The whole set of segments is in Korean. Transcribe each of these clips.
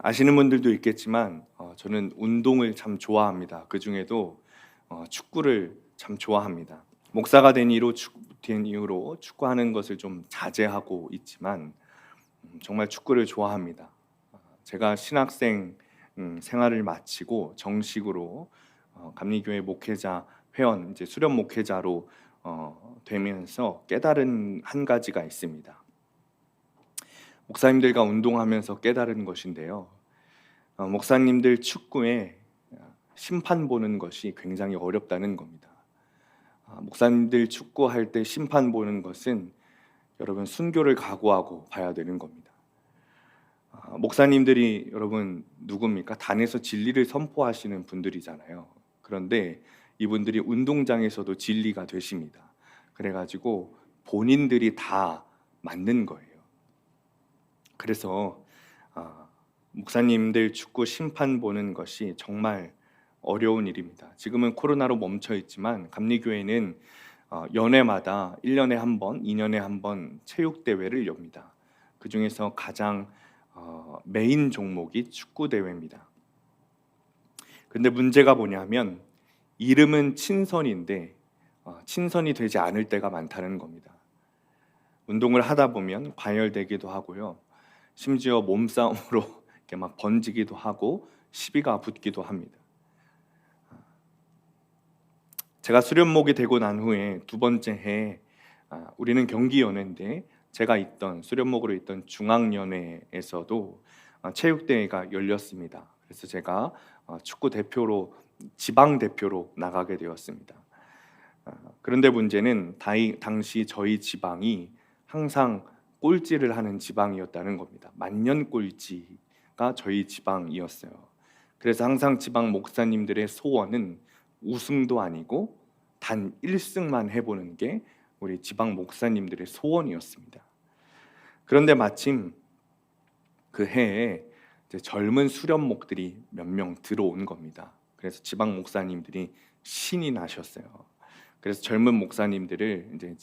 아시는 분들도 있겠지만 저는 운동을 참 좋아합니다. 그중에도 축구를 참 좋아합니다. 목사가 된 이후로 축구하는 것을 좀 자제하고 있지만 정말 축구를 좋아합니다. 제가 신학생 생활을 마치고 정식으로 감리교회 목회자 회원 이제 수련 목회자로 되면서 깨달은 한 가지가 있습니다. 목사님들과 운동하면서 깨달은 것인데요. 목사님들 축구에 심판 보는 것이 굉장히 어렵다는 겁니다. 목사님들 축구할 때 심판 보는 것은 여러분 순교를 각오하고 봐야 되는 겁니다. 목사님들이 여러분 누굽니까? 단에서 진리를 선포하시는 분들이잖아요. 그런데 이분들이 운동장에서도 진리가 되십니다. 그래가지고 본인들이 다 맞는 거예요. 그래서 목사님들 축구 심판 보는 것이 정말 어려운 일입니다. 지금은 코로나로 멈춰 있지만 감리교회는 연회마다 1년에 한 번, 2년에 한 번 체육 대회를 엽니다. 그 중에서 가장 메인 종목이 축구 대회입니다. 근데 문제가 뭐냐면 이름은 친선인데 친선이 되지 않을 때가 많다는 겁니다. 운동을 하다 보면 과열되기도 하고요. 심지어 몸싸움으로 이렇게 막 번지기도 하고 시비가 붙기도 합니다. 제가 수련목이 되고 난 후에 두 번째 해에 우리는 경기연회인데 제가 있던 수련목으로 있던 중앙연회에서도 체육대회가 열렸습니다. 그래서 제가 축구 대표로 지방 대표로 나가게 되었습니다. 그런데 문제는 당시 저희 지방이 항상 꼴찌를 하는 지방이었다는 겁니다. 만년 꼴찌가 저희 지방이었어요. 그래서 항상 지방 목사님들의 소원은 우승도 아니고 단 1승만 해보는 게 우리 지방 목사님들의 소원이었습니다. 그런데 마침 그 해에 이제 젊은 수련목들이 몇 명 들어온 겁니다. 그래서 지방 목사님들이 신이 나셨어요. 그래서 젊은 목사님들을 이제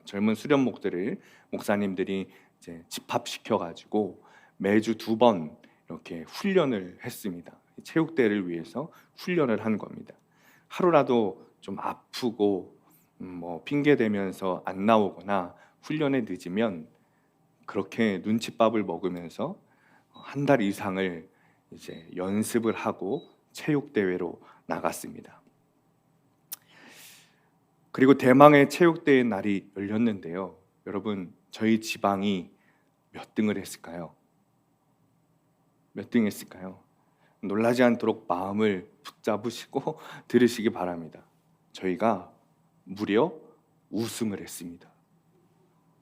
젊은 수련목들을 목사님들이 이제 집합시켜 가지고 매주 2번 이렇게 훈련을 했습니다. 체육대회를 위해서 훈련을 한 겁니다. 하루라도 좀 아프고 뭐 핑계 대면서 안 나오거나 훈련에 늦으면 그렇게 눈칫밥을 먹으면서 한 달 이상을 이제 연습을 하고 체육대회로 나갔습니다. 그리고 대망의 체육대회 날이 열렸는데요. 여러분, 저희 지방이 몇 등을 했을까요? 몇 등 했을까요? 놀라지 않도록 마음을 붙잡으시고 들으시기 바랍니다. 저희가 무려 우승을 했습니다.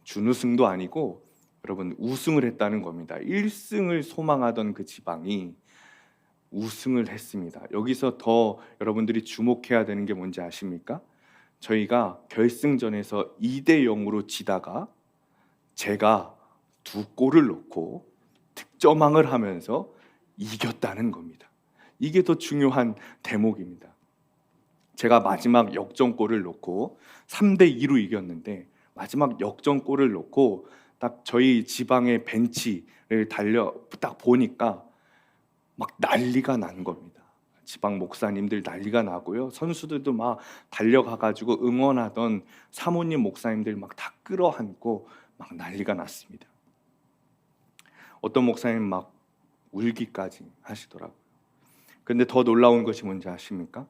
준우승도 아니고 여러분 우승을 했다는 겁니다. 1승을 소망하던 그 지방이 우승을 했습니다. 여기서 더 여러분들이 주목해야 되는 게 뭔지 아십니까? 저희가 결승전에서 2대 0으로 지다가 제가 2골을 넣고 득점왕을 하면서 이겼다는 겁니다. 이게 더 중요한 대목입니다. 제가 마지막 역전골을 넣고 3대 2로 이겼는데 마지막 역전골을 넣고 딱 저희 지방의 벤치를 딱 보니까 막 난리가 난 겁니다. 지방 목사님들 난리가 나고요. 선수들도 막 달려가가지고 응원하던 사모님 목사님들 막 다 끌어안고 막 난리가 났습니다. 어떤 목사님 막 울기까지 하시더라고요. 그런데 더 놀라운 것이 뭔지 아십니까?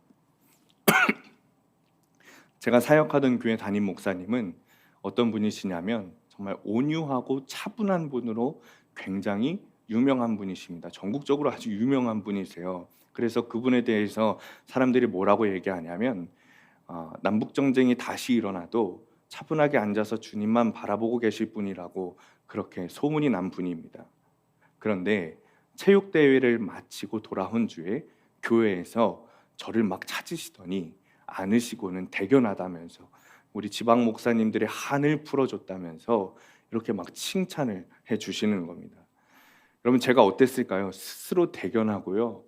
제가 사역하던 교회 담임 목사님은 어떤 분이시냐면 정말 온유하고 차분한 분으로 굉장히 유명한 분이십니다. 전국적으로 아주 유명한 분이세요. 그래서 그분에 대해서 사람들이 뭐라고 얘기하냐면 남북 전쟁이 다시 일어나도 차분하게 앉아서 주님만 바라보고 계실 분이라고 그렇게 소문이 난 분입니다. 그런데 체육대회를 마치고 돌아온 주에 교회에서 저를 막 찾으시더니 안으시고는 대견하다면서 우리 지방 목사님들의 한을 풀어줬다면서 이렇게 막 칭찬을 해주시는 겁니다. 여러분 제가 어땠을까요? 스스로 대견하고요.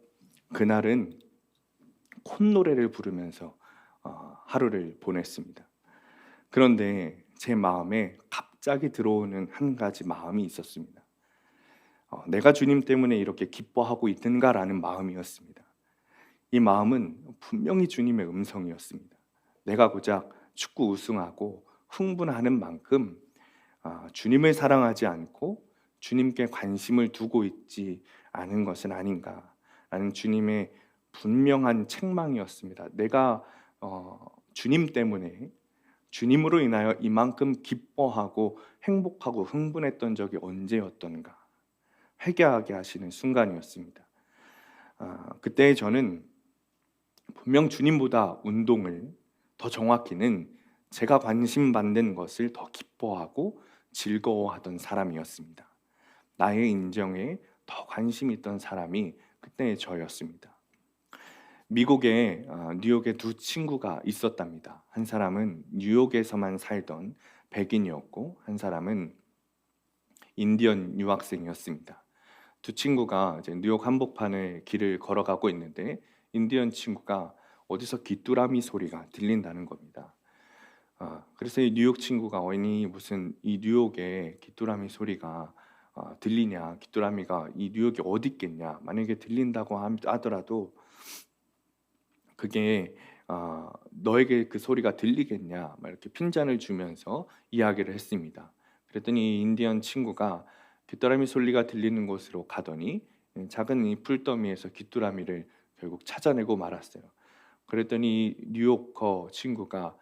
그날은 콧노래를 부르면서 하루를 보냈습니다. 그런데 제 마음에 갑자기 들어오는 한 가지 마음이 있었습니다. 내가 주님 때문에 이렇게 기뻐하고 있는가라는 마음이었습니다. 이 마음은 분명히 주님의 음성이었습니다. 내가 고작 축구 우승하고 흥분하는 만큼 주님을 사랑하지 않고 주님께 관심을 두고 있지 않은 것은 아닌가라는 주님의 분명한 책망이었습니다. 내가 주님 때문에, 주님으로 인하여 이만큼 기뻐하고 행복하고 흥분했던 적이 언제였던가 회개하게 하시는 순간이었습니다. 그때 저는 분명 주님보다 운동을, 더 정확히는 제가 관심 받는 것을 더 기뻐하고 즐거워하던 사람이었습니다. 나의 인정에 더 관심 있던 사람이 그때의 저였습니다. 미국에 뉴욕에 두 친구가 있었답니다. 한 사람은 뉴욕에서만 살던 백인이었고 한 사람은 인디언 유학생이었습니다. 두 친구가 이제 뉴욕 한복판을 길을 걸어가고 있는데 인디언 친구가 어디서 귀뚜라미 소리가 들린다는 겁니다. 그래서 이 뉴욕 친구가 무슨 이 뉴욕에 귀뚜라미 소리가 들리냐, 귀뚜라미가 이 뉴욕에 어디 있겠냐, 만약에 들린다고 하더라도 그게 너에게 그 소리가 들리겠냐, 막 이렇게 핀잔을 주면서 이야기를 했습니다. 그랬더니 이 인디언 친구가 귀뚜라미 소리가 들리는 곳으로 가더니 작은 이 풀더미에서 귀뚜라미를 결국 찾아내고 말았어요. 그랬더니 뉴요커 친구가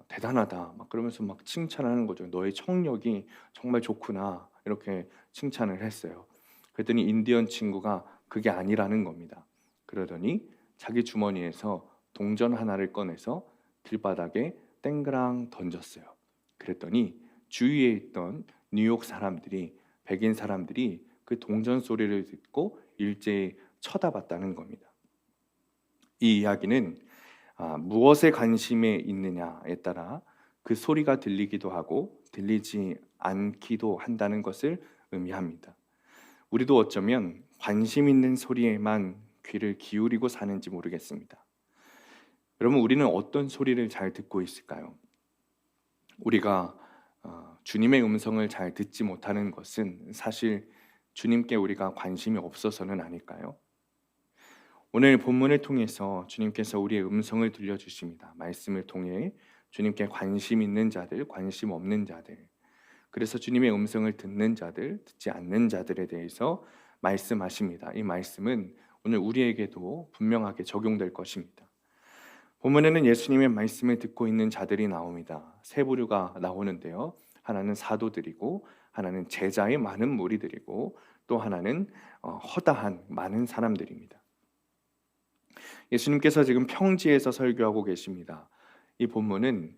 대단하다 막 그러면서 막 칭찬하는 거죠. 너의 청력이 정말 좋구나 이렇게 칭찬을 했어요. 그랬더니 인디언 친구가 그게 아니라는 겁니다. 그러더니 자기 주머니에서 동전 하나를 꺼내서 길바닥에 땡그랑 던졌어요. 그랬더니 주위에 있던 뉴욕 사람들이, 백인 사람들이 그 동전 소리를 듣고 일제히 쳐다봤다는 겁니다. 이 이야기는 무엇에 관심이 있느냐에 따라 그 소리가 들리기도 하고 들리지 않기도 한다는 것을 의미합니다. 우리도 어쩌면 관심 있는 소리에만 귀를 기울이고 사는지 모르겠습니다. 여러분, 우리는 어떤 소리를 잘 듣고 있을까요? 우리가 주님의 음성을 잘 듣지 못하는 것은 사실 주님께 우리가 관심이 없어서는 아닐까요? 오늘 본문을 통해서 주님께서 우리의 음성을 들려주십니다. 말씀을 통해 주님께 관심 있는 자들, 관심 없는 자들, 그래서 주님의 음성을 듣는 자들, 듣지 않는 자들에 대해서 말씀하십니다. 이 말씀은 오늘 우리에게도 분명하게 적용될 것입니다. 본문에는 예수님의 말씀을 듣고 있는 자들이 나옵니다. 세 부류가 나오는데요. 하나는 사도들이고, 하나는 제자의 많은 무리들이고, 또 하나는 허다한 많은 사람들입니다. 예수님께서 지금 평지에서 설교하고 계십니다. 이 본문은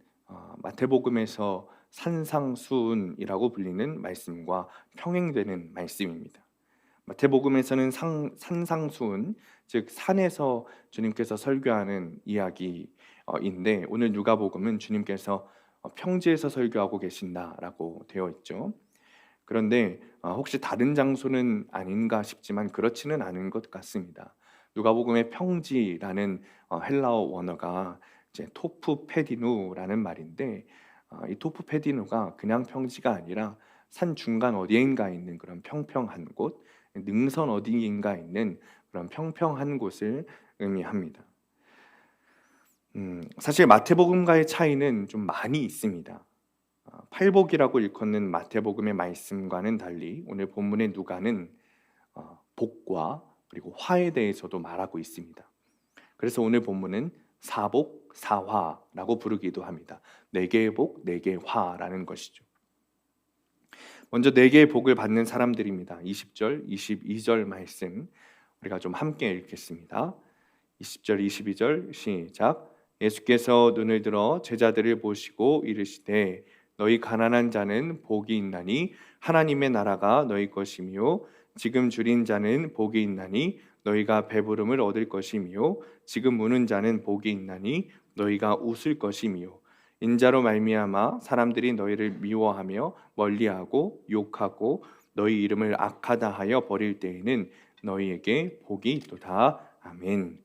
마태복음에서 산상수훈이라고 불리는 말씀과 평행되는 말씀입니다. 마태복음에서는 산상수훈, 즉 산에서 주님께서 설교하는 이야기인데 오늘 누가복음은 주님께서 평지에서 설교하고 계신다라고 되어 있죠. 그런데 혹시 다른 장소는 아닌가 싶지만 그렇지는 않은 것 같습니다. 누가복음의 평지라는 헬라어 원어가 이제 토프페디누라는 말인데 이 토프페디누가 그냥 평지가 아니라 산 중간 어디인가 있는 그런 평평한 곳, 능선 어디인가 있는 그런 평평한 곳을 의미합니다. 사실 마태복음과의 차이는 좀 많이 있습니다. 팔복이라고 일컫는 마태복음의 말씀과는 달리 오늘 본문의 누가는 복과 그리고 화에 대해서도 말하고 있습니다. 그래서 오늘 본문은 사복, 사화라고 부르기도 합니다. 네 개의 복, 네 개의 화라는 것이죠. 먼저 네 개의 복을 받는 사람들입니다. 20절, 22절 말씀 우리가 좀 함께 읽겠습니다. 20절, 22절 시작. 예수께서 눈을 들어 제자들을 보시고 이르시되 너희 가난한 자는 복이 있나니 하나님의 나라가 너희 것이며 지금 줄인 자는 복이 있나니 너희가 배부름을 얻을 것이며 지금 무는 자는 복이 있나니 너희가 웃을 것이며 인자로 말미암아 사람들이 너희를 미워하며 멀리하고 욕하고 너희 이름을 악하다 하여 버릴 때에는 너희에게 복이 있도다. 아멘.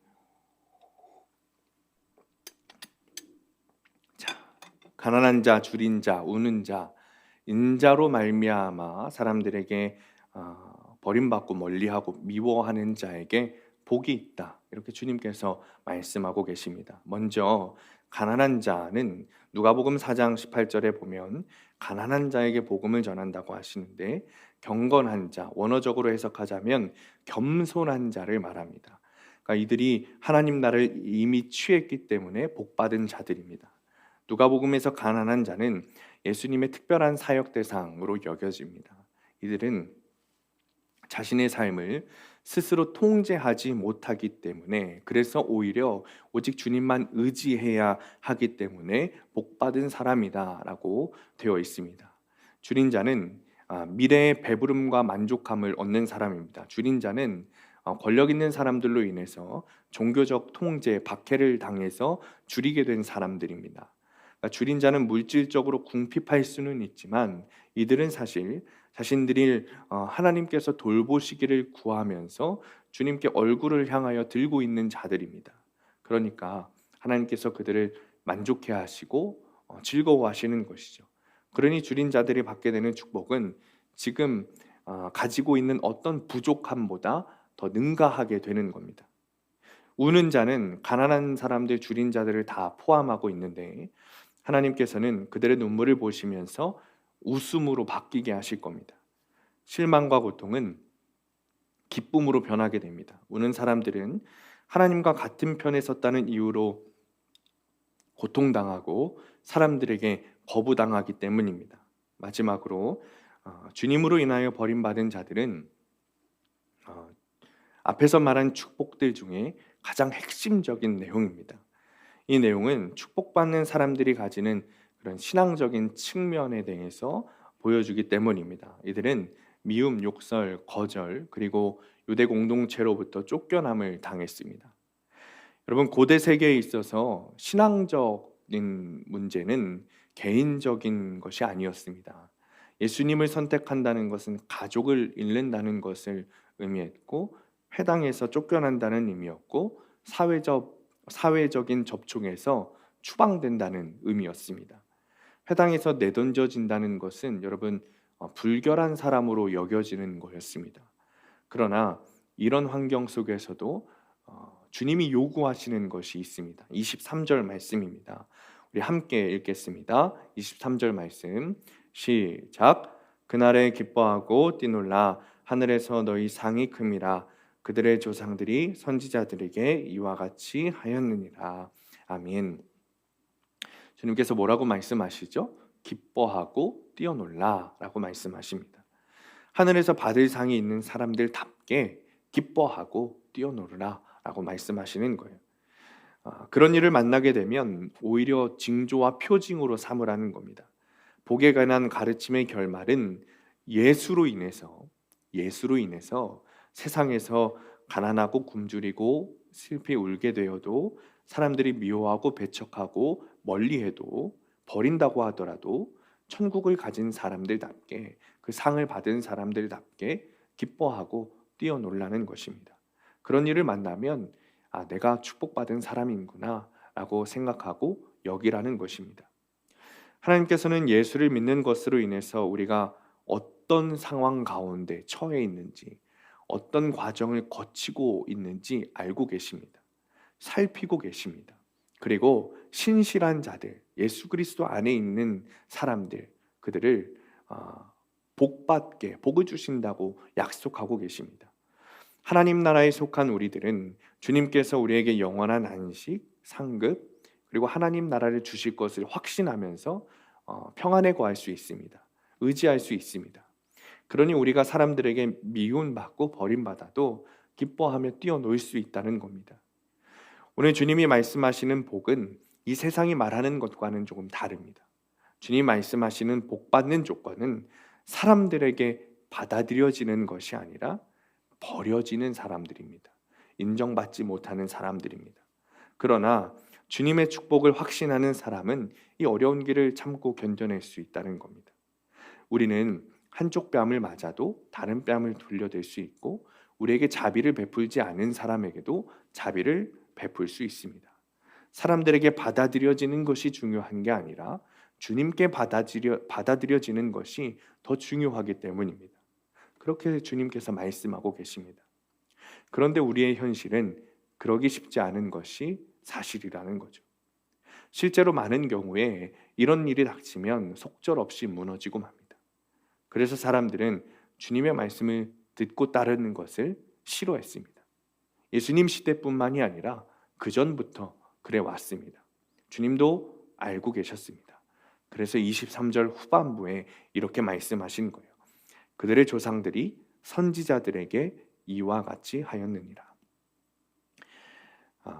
자, 가난한 자, 줄인 자, 우는 자, 인자로 말미암아 사람들에게 버림받고 멀리하고 미워하는 자에게 복이 있다. 이렇게 주님께서 말씀하고 계십니다. 먼저 가난한 자는 누가복음 4장 18절에 보면 가난한 자에게 복음을 전한다고 하시는데, 경건한 자, 원어적으로 해석하자면 겸손한 자를 말합니다. 그러니까 이들이 하나님 나라를 이미 취했기 때문에 복받은 자들입니다. 누가복음에서 가난한 자는 예수님의 특별한 사역 대상으로 여겨집니다. 이들은 자신의 삶을 스스로 통제하지 못하기 때문에, 그래서 오히려 오직 주님만 의지해야 하기 때문에 복받은 사람이다라고 되어 있습니다. 줄인 자는 미래의 배부름과 만족감을 얻는 사람입니다. 줄인 자는 권력 있는 사람들로 인해서 종교적 통제, 박해를 당해서 줄이게 된 사람들입니다. 그러니까 줄인 자는 물질적으로 궁핍할 수는 있지만, 이들은 사실 자신들이 하나님께서 돌보시기를 구하면서 주님께 얼굴을 향하여 들고 있는 자들입니다. 그러니까 하나님께서 그들을 만족해 하시고 즐거워하시는 것이죠. 그러니 줄인 자들이 받게 되는 축복은 지금 가지고 있는 어떤 부족함보다 더 능가하게 되는 겁니다. 우는 자는 가난한 사람들, 줄인 자들을 다 포함하고 있는데, 하나님께서는 그들의 눈물을 보시면서 웃음으로 바뀌게 하실 겁니다. 실망과 고통은 기쁨으로 변하게 됩니다. 우는 사람들은 하나님과 같은 편에 섰다는 이유로 고통당하고 사람들에게 거부당하기 때문입니다. 마지막으로 주님으로 인하여 버림받은 자들은 앞에서 말한 축복들 중에 가장 핵심적인 내용입니다. 이 내용은 축복받는 사람들이 가지는 그런 신앙적인 측면에 대해서 보여주기 때문입니다. 이들은 미움, 욕설, 거절, 그리고 유대 공동체로부터 쫓겨남을 당했습니다. 여러분, 고대 세계에 있어서 신앙적인 문제는 개인적인 것이 아니었습니다. 예수님을 선택한다는 것은 가족을 잃는다는 것을 의미했고, 회당에서 쫓겨난다는 의미였고, 사회적인 접촉에서 추방된다는 의미였습니다. 회당에서 내던져진다는 것은 여러분 불결한 사람으로 여겨지는 거였습니다. 그러나 이런 환경 속에서도 주님이 요구하시는 것이 있습니다. 23절 말씀입니다. 우리 함께 읽겠습니다. 23절 말씀 시작. 그날에 기뻐하고 뛰놀라. 하늘에서 너희 상이 큼이라. 그들의 조상들이 선지자들에게 이와 같이 하였느니라. 아멘. 주님께서 뭐라고 말씀하시죠? 기뻐하고 뛰어놀라 라고 말씀하십니다. 하늘에서 받을 상이 있는 사람들답게 기뻐하고 뛰어놀라 라고 말씀하시는 거예요. 그런 일을 만나게 되면 오히려 징조와 표징으로 삼으라는 겁니다. 복에 관한 가르침의 결말은 예수로 인해서 세상에서 가난하고 굶주리고 슬피 울게 되어도, 사람들이 미워하고 배척하고 멀리해도, 버린다고 하더라도 천국을 가진 사람들답게, 그 상을 받은 사람들답게 기뻐하고 뛰어놀라는 것입니다. 그런 일을 만나면 내가 축복받은 사람이구나 라고 생각하고 여기라는 것입니다. 하나님께서는 예수를 믿는 것으로 인해서 우리가 어떤 상황 가운데 처해 있는지, 어떤 과정을 거치고 있는지 알고 계십니다. 살피고 계십니다. 그리고 신실한 자들, 예수 그리스도 안에 있는 사람들, 그들을 복을 주신다고 약속하고 계십니다. 하나님 나라에 속한 우리들은 주님께서 우리에게 영원한 안식, 상급, 그리고 하나님 나라를 주실 것을 확신하면서 평안에 거할 수 있습니다. 의지할 수 있습니다. 그러니 우리가 사람들에게 미움받고 버림받아도 기뻐하며 뛰어놀 수 있다는 겁니다. 오늘 주님이 말씀하시는 복은 이 세상이 말하는 것과는 조금 다릅니다. 주님 말씀하시는 복받는 조건은 사람들에게 받아들여지는 것이 아니라 버려지는 사람들입니다. 인정받지 못하는 사람들입니다. 그러나 주님의 축복을 확신하는 사람은 이 어려운 길을 참고 견뎌낼 수 있다는 겁니다. 우리는 한쪽 뺨을 맞아도 다른 뺨을 돌려댈 수 있고, 우리에게 자비를 베풀지 않은 사람에게도 자비를 베풀 수 있습니다. 사람들에게 받아들여지는 것이 중요한 게 아니라 주님께 받아들여지는 것이 더 중요하기 때문입니다. 그렇게 주님께서 말씀하고 계십니다. 그런데 우리의 현실은 그러기 쉽지 않은 것이 사실이라는 거죠. 실제로 많은 경우에 이런 일이 닥치면 속절없이 무너지고 맙니다. 그래서 사람들은 주님의 말씀을 듣고 따르는 것을 싫어했습니다. 예수님 시대뿐만이 아니라 그 전부터 그래 왔습니다. 주님도 알고 계셨습니다. 그래서 23절 후반부에 이렇게 말씀하신 거예요. 그들의 조상들이 선지자들에게 이와 같이 하였느니라.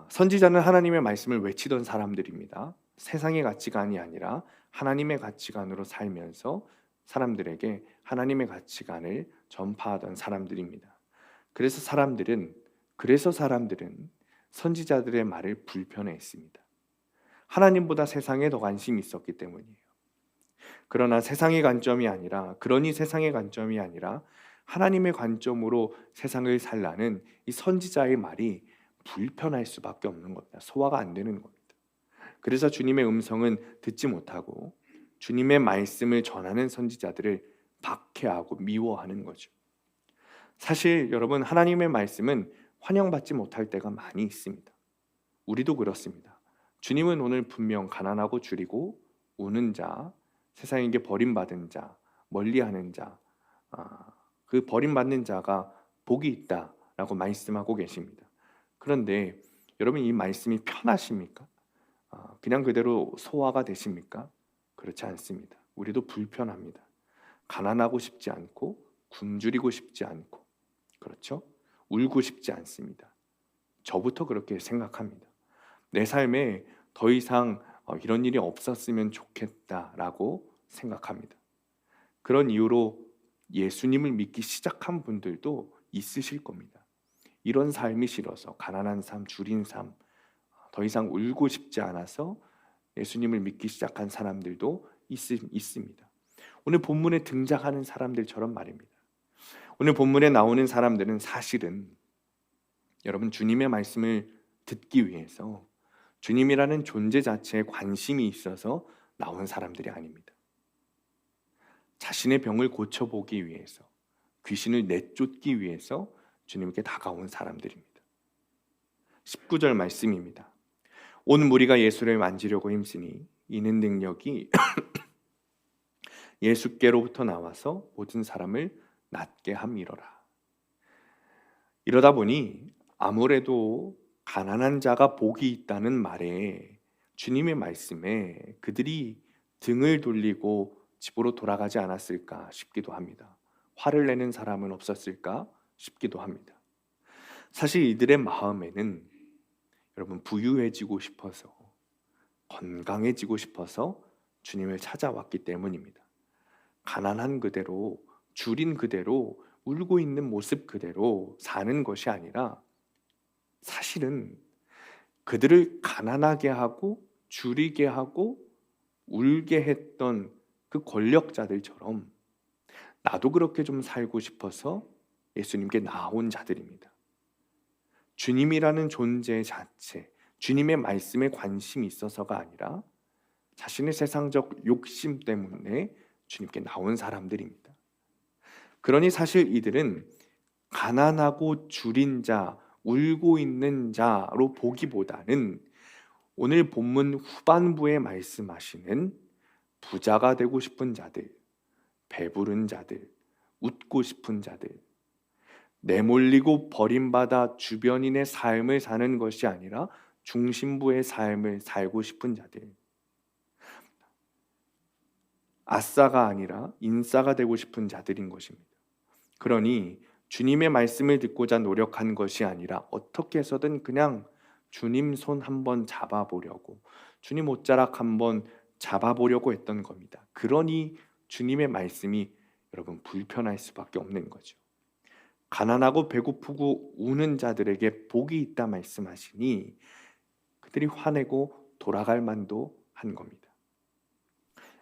선지자는 하나님의 말씀을 외치던 사람들입니다. 세상의 가치관이 아니라 하나님의 가치관으로 살면서 사람들에게 하나님의 가치관을 전파하던 사람들입니다. 그래서 사람들은 선지자들의 말을 불편해했습니다. 하나님보다 세상에 더 관심이 있었기 때문이에요. 그러니 세상의 관점이 아니라 하나님의 관점으로 세상을 살라는 이 선지자의 말이 불편할 수밖에 없는 겁니다. 소화가 안 되는 겁니다. 그래서 주님의 음성은 듣지 못하고 주님의 말씀을 전하는 선지자들을 박해하고 미워하는 거죠. 사실 여러분, 하나님의 말씀은 환영받지 못할 때가 많이 있습니다. 우리도 그렇습니다. 주님은 오늘 분명 가난하고 줄이고 우는 자, 세상에게 버림받은 자, 멀리하는 자, 그 버림받는 자가 복이 있다라고 말씀하고 계십니다. 그런데 여러분, 이 말씀이 편하십니까? 그냥 그대로 소화가 되십니까? 그렇지 않습니다. 우리도 불편합니다. 가난하고 싶지 않고 굶주리고 싶지 않고, 그렇죠? 울고 싶지 않습니다. 저부터 그렇게 생각합니다. 내 삶에 더 이상 이런 일이 없었으면 좋겠다라고 생각합니다. 그런 이유로 예수님을 믿기 시작한 분들도 있으실 겁니다. 이런 삶이 싫어서 가난한 삶, 줄인 삶, 더 이상 울고 싶지 않아서 예수님을 믿기 시작한 사람들도 있습니다. 오늘 본문에 등장하는 사람들처럼 말입니다. 오늘 본문에 나오는 사람들은 사실은 여러분, 주님의 말씀을 듣기 위해서 주님이라는 존재 자체에 관심이 있어서 나온 사람들이 아닙니다. 자신의 병을 고쳐보기 위해서, 귀신을 내쫓기 위해서 주님께 다가온 사람들입니다. 19절 말씀입니다. 온 무리가 예수를 만지려고 힘쓰니 이는 능력이 예수께로부터 나와서 모든 사람을 낫게 함이로라. 이러다 보니 아무래도 가난한 자가 복이 있다는 말에, 주님의 말씀에 그들이 등을 돌리고 집으로 돌아가지 않았을까 싶기도 합니다. 화를 내는 사람은 없었을까 싶기도 합니다. 사실 이들의 마음에는 여러분, 부유해지고 싶어서, 건강해지고 싶어서 주님을 찾아왔기 때문입니다. 가난한 그대로, 줄인 그대로, 울고 있는 모습 그대로 사는 것이 아니라, 사실은 그들을 가난하게 하고 줄이게 하고 울게 했던 그 권력자들처럼 나도 그렇게 좀 살고 싶어서 예수님께 나온 자들입니다. 주님이라는 존재 자체, 주님의 말씀에 관심이 있어서가 아니라 자신의 세상적 욕심 때문에 주님께 나온 사람들입니다. 그러니 사실 이들은 가난하고 줄인 자, 울고 있는 자로 보기보다는 오늘 본문 후반부에 말씀하시는 부자가 되고 싶은 자들, 배부른 자들, 웃고 싶은 자들, 내몰리고 버림받아 주변인의 삶을 사는 것이 아니라 중심부의 삶을 살고 싶은 자들, 아싸가 아니라 인싸가 되고 싶은 자들인 것입니다. 그러니 주님의 말씀을 듣고자 노력한 것이 아니라 어떻게 해서든 그냥 주님 손 한번 잡아보려고, 주님 옷자락 한번 잡아보려고 했던 겁니다. 그러니 주님의 말씀이 여러분 불편할 수밖에 없는 거죠. 가난하고 배고프고 우는 자들에게 복이 있다 말씀하시니 그들이 화내고 돌아갈 만도 한 겁니다.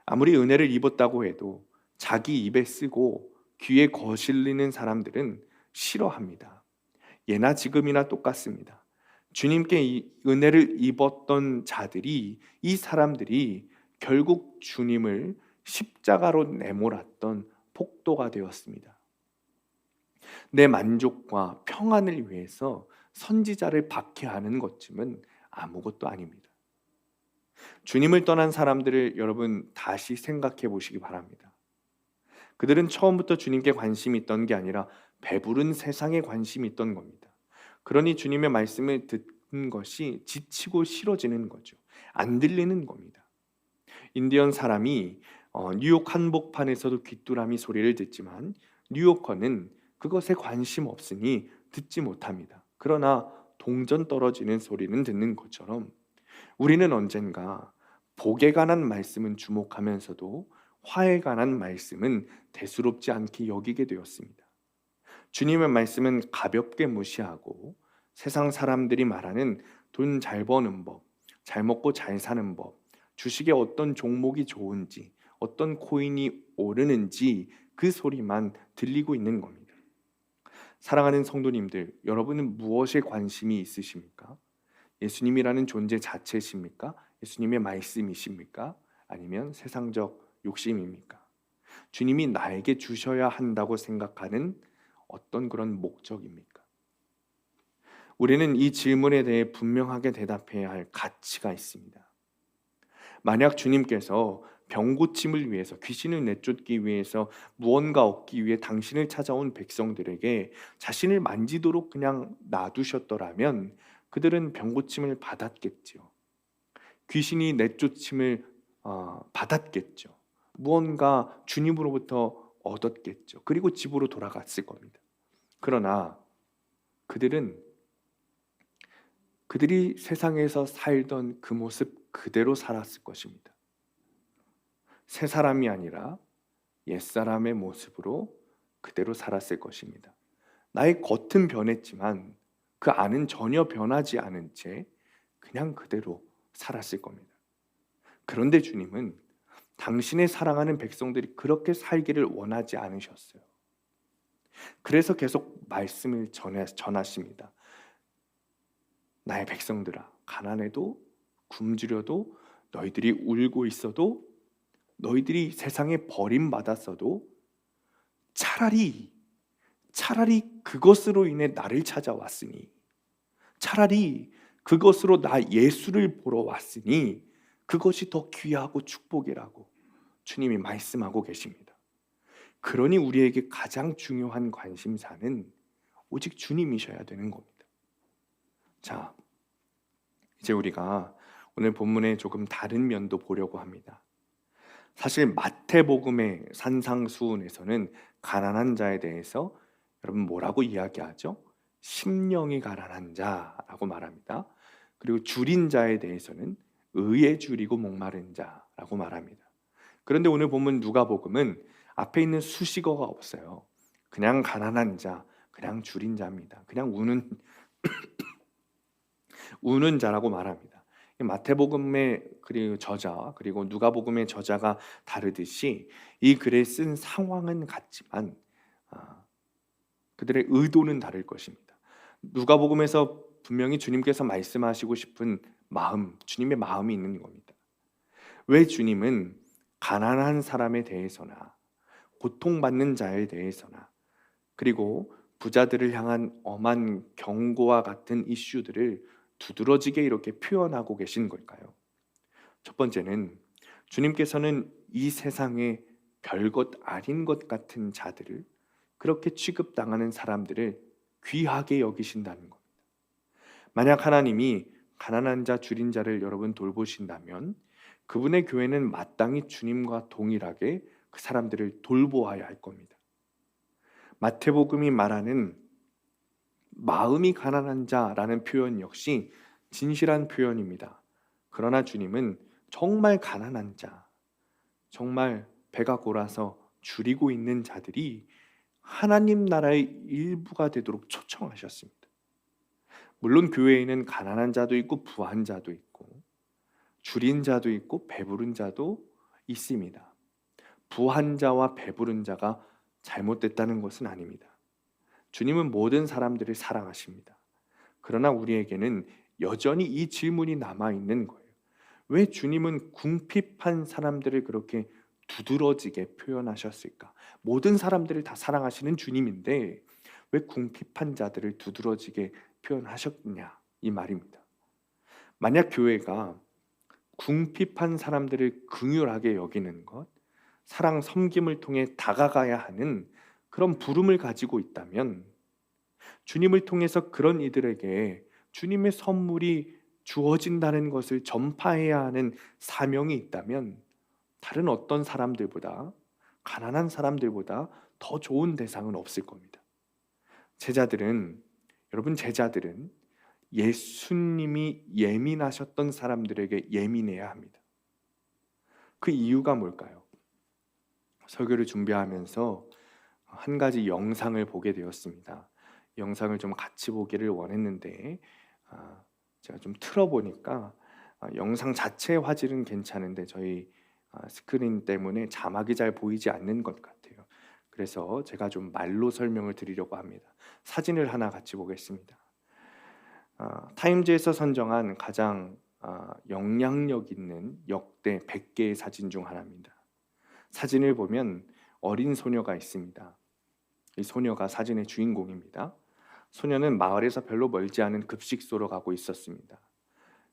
아무리 은혜를 입었다고 해도 자기 입에 쓰고 귀에 거슬리는 사람들은 싫어합니다. 예나 지금이나 똑같습니다. 주님께 이 은혜를 입었던 자들이, 이 사람들이 결국 주님을 십자가로 내몰았던 폭도가 되었습니다. 내 만족과 평안을 위해서 선지자를 박해하는 것쯤은 아무것도 아닙니다. 주님을 떠난 사람들을 여러분 다시 생각해 보시기 바랍니다. 그들은 처음부터 주님께 관심이 있던 게 아니라 배부른 세상에 관심이 있던 겁니다. 그러니 주님의 말씀을 듣는 것이 지치고 싫어지는 거죠. 안 들리는 겁니다. 인디언 사람이 뉴욕 한복판에서도 귀뚜라미 소리를 듣지만 뉴요커는 그것에 관심 없으니 듣지 못합니다. 그러나 동전 떨어지는 소리는 듣는 것처럼 우리는 언젠가 복에 관한 말씀은 주목하면서도 화에 관한 말씀은 대수롭지 않게 여기게 되었습니다. 주님의 말씀은 가볍게 무시하고 세상 사람들이 말하는 돈 잘 버는 법, 잘 먹고 잘 사는 법, 주식에 어떤 종목이 좋은지, 어떤 코인이 오르는지 그 소리만 들리고 있는 겁니다. 사랑하는 성도님들, 여러분은 무엇에 관심이 있으십니까? 예수님이라는 존재 자체십니까? 예수님의 말씀이십니까? 아니면 세상적 욕심입니까? 주님이 나에게 주셔야 한다고 생각하는 어떤 그런 목적입니까? 우리는 이 질문에 대해 분명하게 대답해야 할 가치가 있습니다. 만약 주님께서 병 고침을 위해서, 귀신을 내쫓기 위해서, 무언가 얻기 위해 당신을 찾아온 백성들에게 자신을 만지도록 그냥 놔두셨더라면 그들은 병 고침을 받았겠죠. 귀신이 내쫓임을 받았겠죠. 무언가 주님으로부터 얻었겠죠. 그리고 집으로 돌아갔을 겁니다. 그러나 그들이 세상에서 살던 그 모습 그대로 살았을 것입니다. 새 사람이 아니라 옛사람의 모습으로 그대로 살았을 것입니다. 나의 겉은 변했지만 그 안은 전혀 변하지 않은 채 그냥 그대로 살았을 겁니다. 그런데 주님은 당신의 사랑하는 백성들이 그렇게 살기를 원하지 않으셨어요. 그래서 계속 말씀을 전하십니다. 나의 백성들아, 가난해도 굶주려도 너희들이 울고 있어도 너희들이 세상에 버림받았어도 차라리 그것으로 인해 나를 찾아왔으니, 차라리 그것으로 나 예수를 보러 왔으니 그것이 더 귀하고 축복이라고 주님이 말씀하고 계십니다. 그러니 우리에게 가장 중요한 관심사는 오직 주님이셔야 되는 겁니다. 자, 이제 우리가 오늘 본문의 조금 다른 면도 보려고 합니다. 사실 마태복음의 산상수훈에서는 가난한 자에 대해서 여러분 뭐라고 이야기하죠? 심령이 가난한 자라고 말합니다. 그리고 줄인 자에 대해서는 의에 줄이고 목마른 자라고 말합니다. 그런데 오늘 본문 누가복음은 앞에 있는 수식어가 없어요. 그냥 가난한 자, 그냥 줄인 자입니다. 그냥 우는 자라고 말합니다. 마태복음의 그리고 저자 그리고 누가복음의 저자가 다르듯이 이 글을 쓴 상황은 같지만 그들의 의도는 다를 것입니다. 누가복음에서 분명히 주님께서 말씀하시고 싶은 마음, 주님의 마음이 있는 겁니다. 왜 주님은 가난한 사람에 대해서나 고통받는 자에 대해서나 그리고 부자들을 향한 엄한 경고와 같은 이슈들을 두드러지게 이렇게 표현하고 계신 걸까요? 첫 번째는 주님께서는 이 세상에 별것 아닌 것 같은 자들을, 그렇게 취급당하는 사람들을 귀하게 여기신다는 겁니다. 만약 하나님이 가난한 자, 줄인 자를 여러분 돌보신다면 그분의 교회는 마땅히 주님과 동일하게 그 사람들을 돌보아야 할 겁니다. 마태복음이 말하는 마음이 가난한 자라는 표현 역시 진실한 표현입니다. 그러나 주님은 정말 가난한 자, 정말 배가 골아서 줄이고 있는 자들이 하나님 나라의 일부가 되도록 초청하셨습니다. 물론 교회에는 가난한 자도 있고 부한 자도 있고 줄인 자도 있고 배부른 자도 있습니다. 부한 자와 배부른 자가 잘못됐다는 것은 아닙니다. 주님은 모든 사람들을 사랑하십니다. 그러나 우리에게는 여전히 이 질문이 남아있는 거예요. 왜 주님은 궁핍한 사람들을 그렇게 두드러지게 표현하셨을까? 모든 사람들을 다 사랑하시는 주님인데 왜 궁핍한 자들을 두드러지게 표현하셨냐 이 말입니다. 만약 교회가 궁핍한 사람들을 긍휼하게 여기는 것, 사랑 섬김을 통해 다가가야 하는 그런 부름을 가지고 있다면, 주님을 통해서 그런 이들에게 주님의 선물이 주어진다는 것을 전파해야 하는 사명이 있다면, 다른 어떤 사람들보다, 가난한 사람들보다 더 좋은 대상은 없을 겁니다. 여러분 제자들은 예수님이 예민하셨던 사람들에게 예민해야 합니다. 그 이유가 뭘까요? 설교를 준비하면서 한 가지 영상을 보게 되었습니다. 영상을 좀 같이 보기를 원했는데 제가 좀 틀어보니까 영상 자체의 화질은 괜찮은데 저희 스크린 때문에 자막이 잘 보이지 않는 것 같아요. 그래서 제가 좀 말로 설명을 드리려고 합니다. 사진을 하나 같이 보겠습니다. 타임즈에서 선정한 가장 영향력 있는 역대 100개의 사진 중 하나입니다. 사진을 보면 어린 소녀가 있습니다. 이 소녀가 사진의 주인공입니다. 소녀는 마을에서 별로 멀지 않은 급식소로 가고 있었습니다.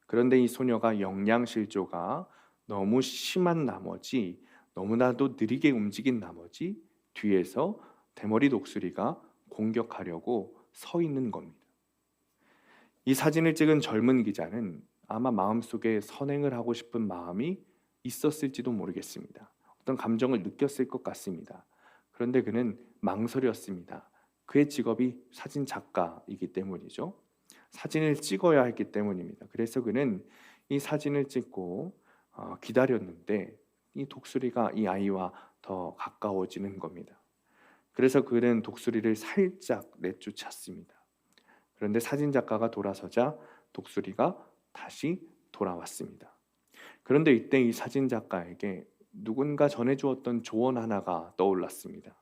그런데 이 소녀가 영양실조가 너무 심한 나머지, 너무나도 느리게 움직인 나머지 뒤에서 대머리 독수리가 공격하려고 서 있는 겁니다. 이 사진을 찍은 젊은 기자는 아마 마음속에 선행을 하고 싶은 마음이 있었을지도 모르겠습니다. 어떤 감정을 느꼈을 것 같습니다. 그런데 그는 망설였습니다. 그의 직업이 사진 작가이기 때문이죠. 사진을 찍어야 했기 때문입니다. 그래서 그는 이 사진을 찍고 기다렸는데 이 독수리가 이 아이와 더 가까워지는 겁니다. 그래서 그는 독수리를 살짝 내쫓았습니다. 그런데 사진 작가가 돌아서자 독수리가 다시 돌아왔습니다. 그런데 이때 이 사진 작가에게 누군가 전해주었던 조언 하나가 떠올랐습니다.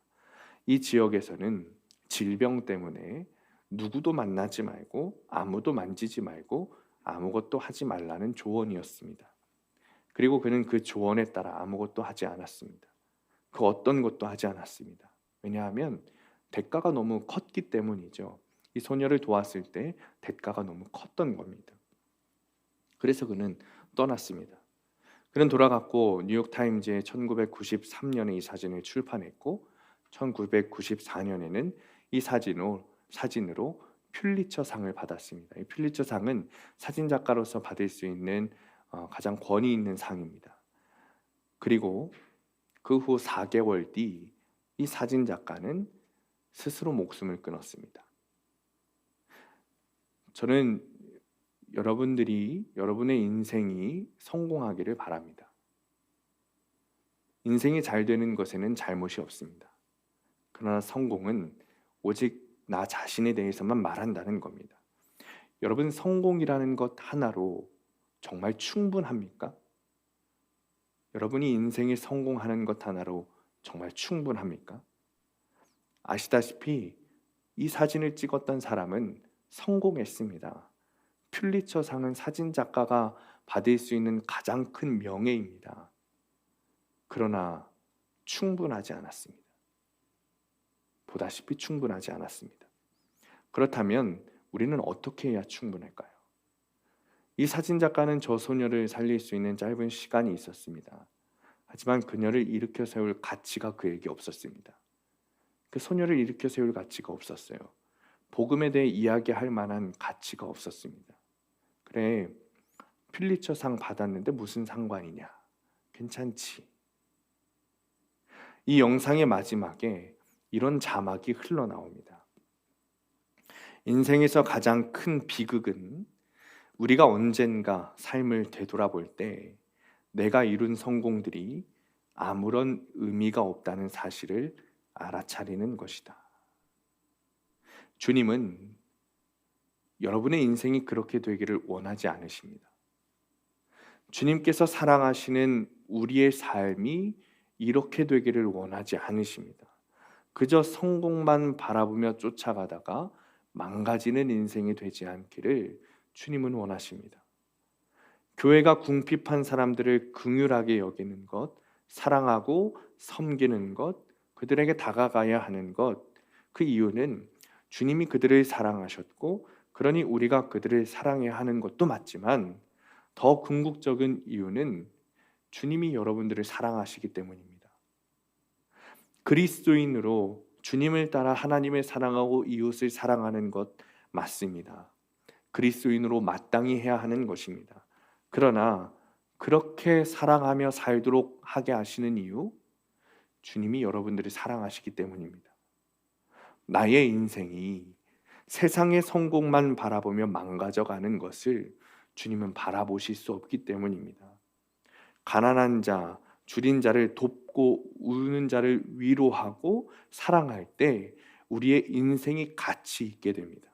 이 지역에서는 질병 때문에 누구도 만나지 말고 아무도 만지지 말고 아무것도 하지 말라는 조언이었습니다. 그리고 그는 그 조언에 따라 아무것도 하지 않았습니다. 그 어떤 것도 하지 않았습니다. 왜냐하면 대가가 너무 컸기 때문이죠. 이 소녀를 도왔을 때 대가가 너무 컸던 겁니다. 그래서 그는 떠났습니다. 그는 돌아갔고 뉴욕타임즈에 1993년에 이 사진을 출판했고 1994년에는 이 사진으로 퓰리처상을 받았습니다. 이 퓰리처상은 사진작가로서 받을 수 있는 가장 권위 있는 상입니다. 그리고 그 후 4개월 뒤 이 사진작가는 스스로 목숨을 끊었습니다. 저는 여러분의 인생이 성공하기를 바랍니다. 인생이 잘 되는 것에는 잘못이 없습니다. 그러나 성공은 오직 나 자신에 대해서만 말한다는 겁니다. 여러분, 성공이라는 것 하나로 정말 충분합니까? 여러분이 인생에 성공하는 것 하나로 정말 충분합니까? 아시다시피 이 사진을 찍었던 사람은 성공했습니다. 퓰리처상은 사진 작가가 받을 수 있는 가장 큰 명예입니다. 그러나 충분하지 않았습니다. 보다시피 충분하지 않았습니다. 그렇다면 우리는 어떻게 해야 충분할까요? 이 사진 작가는 저 소녀를 살릴 수 있는 짧은 시간이 있었습니다. 하지만 그녀를 일으켜 세울 가치가 그에게 없었습니다. 그 소녀를 일으켜 세울 가치가 없었어요. 복음에 대해 이야기할 만한 가치가 없었습니다. 그래, 퓰리처상 받았는데 무슨 상관이냐? 괜찮지. 이 영상의 마지막에 이런 자막이 흘러나옵니다. 인생에서 가장 큰 비극은 우리가 언젠가 삶을 되돌아볼 때 내가 이룬 성공들이 아무런 의미가 없다는 사실을 알아차리는 것이다. 주님은 여러분의 인생이 그렇게 되기를 원하지 않으십니다. 주님께서 사랑하시는 우리의 삶이 이렇게 되기를 원하지 않으십니다. 그저 성공만 바라보며 쫓아가다가 망가지는 인생이 되지 않기를 주님은 원하십니다. 교회가 궁핍한 사람들을 긍휼하게 여기는 것, 사랑하고 섬기는 것, 그들에게 다가가야 하는 것, 그 이유는 주님이 그들을 사랑하셨고 그러니 우리가 그들을 사랑해야 하는 것도 맞지만 더 궁극적인 이유는 주님이 여러분들을 사랑하시기 때문입니다. 그리스도인으로 주님을 따라 하나님을 사랑하고 이웃을 사랑하는 것 맞습니다. 그리스도인으로 마땅히 해야 하는 것입니다. 그러나 그렇게 사랑하며 살도록 하게 하시는 이유, 주님이 여러분들을 사랑하시기 때문입니다. 나의 인생이 세상의 성공만 바라보며 망가져가는 것을 주님은 바라보실 수 없기 때문입니다. 가난한 자, 줄인 자를 돕고 우는 자를 위로하고 사랑할 때 우리의 인생이 가치 있게 됩니다.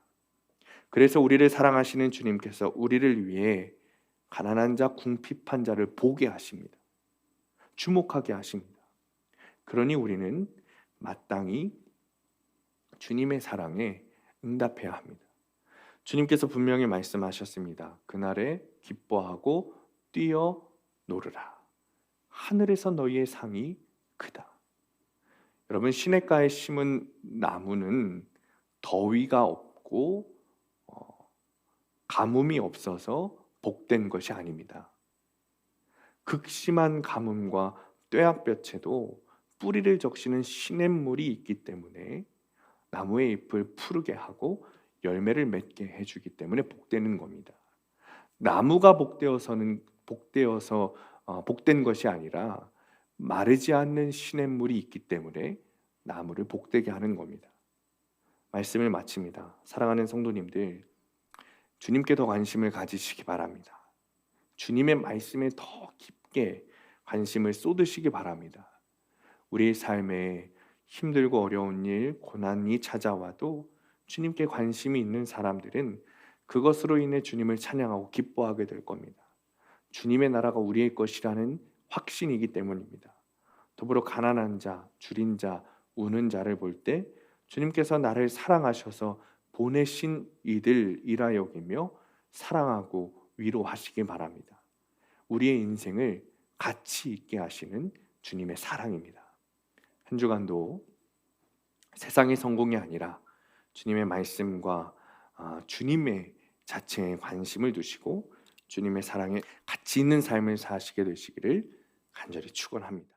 그래서 우리를 사랑하시는 주님께서 우리를 위해 가난한 자, 궁핍한 자를 보게 하십니다. 주목하게 하십니다. 그러니 우리는 마땅히 주님의 사랑에 응답해야 합니다. 주님께서 분명히 말씀하셨습니다. 그날에 기뻐하고 뛰어 노르라. 하늘에서 너희의 상이 크다. 여러분, 시냇가에 심은 나무는 더위가 없고 가뭄이 없어서 복된 것이 아닙니다. 극심한 가뭄과 뙤약볕에도 뿌리를 적시는 시냇물이 있기 때문에 나무의 잎을 푸르게 하고 열매를 맺게 해주기 때문에 복되는 겁니다. 나무가 복된 것이 아니라 마르지 않는 시냇물이 있기 때문에 나무를 복되게 하는 겁니다. 말씀을 마칩니다. 사랑하는 성도님들, 주님께 더 관심을 가지시기 바랍니다. 주님의 말씀에 더 깊게 관심을 쏟으시기 바랍니다. 우리의 삶에 힘들고 어려운 일, 고난이 찾아와도 주님께 관심이 있는 사람들은 그것으로 인해 주님을 찬양하고 기뻐하게 될 겁니다. 주님의 나라가 우리의 것이라는 확신이기 때문입니다. 더불어 가난한 자, 줄인 자, 우는 자를 볼 때 주님께서 나를 사랑하셔서 보내신 이들이라 여기며 사랑하고 위로하시기 바랍니다. 우리의 인생을 가치 있게 하시는 주님의 사랑입니다. 한 주간도 세상의 성공이 아니라 주님의 말씀과 주님의 자체에 관심을 두시고 주님의 사랑에 가치 있는 삶을 사시게 되시기를 간절히 축원합니다.